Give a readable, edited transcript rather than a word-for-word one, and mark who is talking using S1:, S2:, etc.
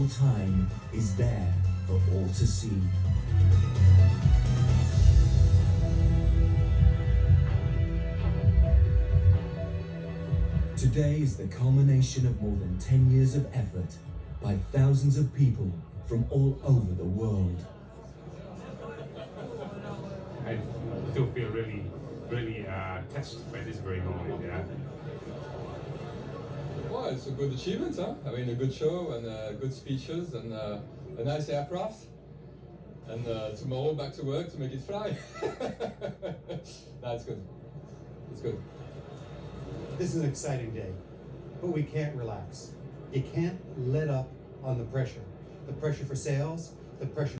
S1: time is there for all to see. Today is the culmination of more than 10 years of effort by thousands of people from all over the world.
S2: I do feel really touched by this very moment. Yeah.
S3: Well, it's a good achievement, huh? I mean, a good show and good speeches and a nice aircraft. And tomorrow back to work to make it fly. That's good. It's good.
S4: This is an exciting day, but we can't relax. You can't let up on the pressure. The pressure for sales, the pressure